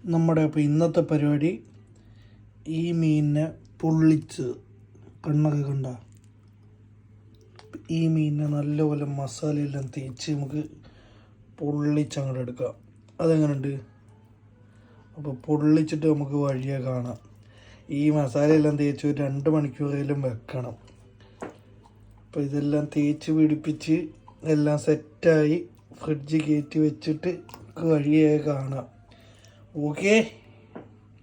നമ്മുടെ അപ്പോൾ ഇന്നത്തെ പരിപാടി ഈ മീനിനെ പൊള്ളിച്ച് കണ്ണൊക്കെ കണ്ട ഈ മീനിനെ നല്ലപോലെ മസാലയെല്ലാം തേച്ച് നമുക്ക് പൊള്ളിച്ച് അങ്ങോട്ട് എടുക്കാം. അതെങ്ങനെയുണ്ട്? അപ്പോൾ പൊള്ളിച്ചിട്ട് നമുക്ക് വഴിയെ കാണാം. ഈ മസാലയെല്ലാം തേച്ച് ഒരു 2 മണിക്കൂറെങ്കിലും വെക്കണം. അപ്പോൾ ഇതെല്ലാം തേച്ച് പിടിപ്പിച്ച് എല്ലാം സെറ്റായി ഫ്രിഡ്ജ് കയറ്റി വെച്ചിട്ട് വഴിയെ കാണാം. ഓക്കെ,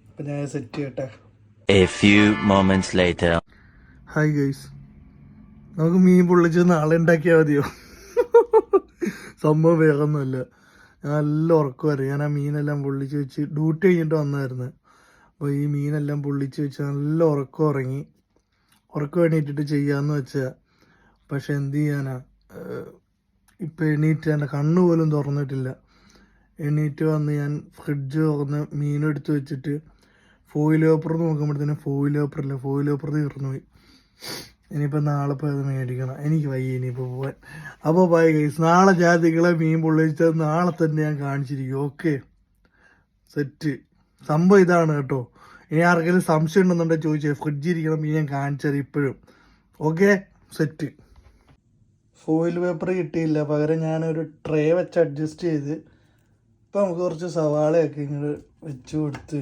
അപ്പം ഞാൻ സെറ്റ് ചെയ്യട്ടെ. A few moments later. Hi guys, നമുക്ക് മീൻ പൊള്ളിച്ച് നാളെ ഉണ്ടാക്കിയാൽ മതിയോ? സംഭവം വേഗമൊന്നുമല്ല. ഞാൻ നല്ല ഉറക്കമായിരുന്നു. ഞാൻ ആ മീനെല്ലാം പൊള്ളിച്ച് വെച്ച് ഡ്യൂട്ടി കഴിഞ്ഞിട്ട് വന്നായിരുന്നു. അപ്പോൾ ഈ മീനെല്ലാം പൊള്ളിച്ച് വെച്ച് നല്ല ഉറക്കം ഉറങ്ങി. ഉറക്കം എണീറ്റിട്ട് ചെയ്യാമെന്ന് വെച്ചാൽ, പക്ഷെ എന്ത് ചെയ്യാനാ, ഇപ്പം എണീറ്റ് എൻ്റെ കണ്ണ് പോലും തുറന്നിട്ടില്ല. എണീറ്റ് വന്ന് ഞാൻ ഫ്രിഡ്ജ് തുറന്ന് മീനെടുത്ത് വെച്ചിട്ട് ഫോയിൽ പേപ്പർ നോക്കുമ്പോഴത്തേനും ഫോയിൽ പേപ്പർ തീർന്നു പോയി. ഇനിയിപ്പോൾ നാളെ പോയി അത് മേടിക്കണം. എനിക്ക് വയ്യ ഇനിയിപ്പോൾ പോകാൻ. അപ്പോൾ ബൈ ഗൈസ്, നാളെ ജാതികളെ മീൻ പൊള്ളിച്ചത് നാളെ തന്നെ ഞാൻ കാണിച്ചിരിക്കും. Okay, set. സംഭവം ഇതാണ് കേട്ടോ. ഇനി ആർക്കെങ്കിലും സംശയം ഉണ്ടെന്നുണ്ടെങ്കിൽ ചോദിച്ചേ. ഫ്രിഡ്ജിൽ ഇരിക്കണം മീൻ ഞാൻ കാണിച്ചത് ഇപ്പോഴും. Okay, set. ഫോയിൽ പേപ്പർ കിട്ടിയില്ല, പകരം ഞാനൊരു ട്രേ വെച്ച് അഡ്ജസ്റ്റ് ചെയ്ത് ഇപ്പം നമുക്ക് കുറച്ച് സവാളയൊക്കെ ഇങ്ങോട്ട് വെച്ച് കൊടുത്ത്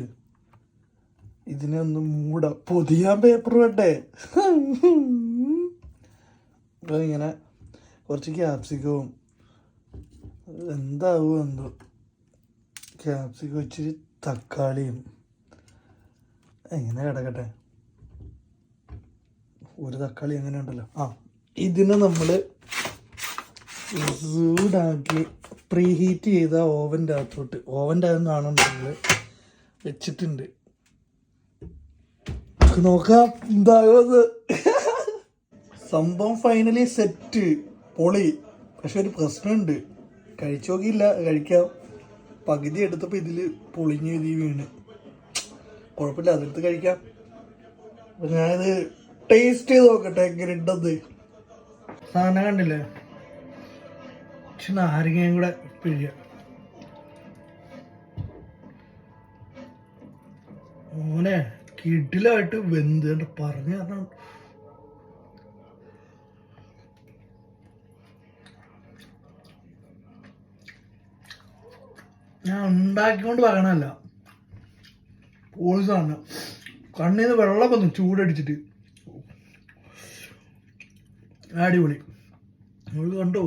ഇതിനെ ഒന്ന് മൂടാം. പൊതിയാൻ പേപ്പർ വേണ്ടേ? അപ്പോൾ ഇങ്ങനെ കുറച്ച് ക്യാപ്സിക്കവും എന്താവും എന്തോ ക്യാപ്സിക്കം ഇച്ചിരി തക്കാളിയും എങ്ങനെ കിടക്കട്ടെ. ഒരു തക്കാളി എങ്ങനെ ഉണ്ടല്ലോ. ഇതിനെ നമ്മൾ ചൂടാക്കി പ്രീ ഹീറ്റ് ചെയ്ത ഓവൻ്റെ അകത്തുനിന്നാണ് നമ്മൾ വെച്ചിട്ടുണ്ട്. നോക്കാം എന്താകുന്നത്. സംഭവം ഫൈനലി സെറ്റ്, പൊളി. പക്ഷെ ഒരു പ്രശ്നമുണ്ട്, കഴിച്ചു നോക്കിയില്ല. കഴിക്കാം. പകുതി എടുത്തപ്പോൾ ഇതിൽ പൊളിഞ്ഞ് എഴുതി വീണ്. കുഴപ്പമില്ല, അതെടുത്ത് കഴിക്കാം. അപ്പം ഞാനിത് ടേസ്റ്റ് ചെയ്ത് നോക്കട്ടെ എങ്ങനെ ഉണ്ടെന്ന്. സാധനം കണ്ടില്ലേ, പക്ഷെ നാരങ്ങയും കൂടെ പിഴിയാം. മോനെ കിടിലായിട്ട് വെന്ത് പറഞ്ഞു കാരണം. ഞാൻ ഉണ്ടാക്കിക്കൊണ്ട് പറയണല്ല, പോളിസാണ്. കണ്ണിൽ നിന്ന് വെള്ളം വന്നു ചൂടടിച്ചിട്ട്. അടിപൊളി. നമ്മൾ കണ്ടോ?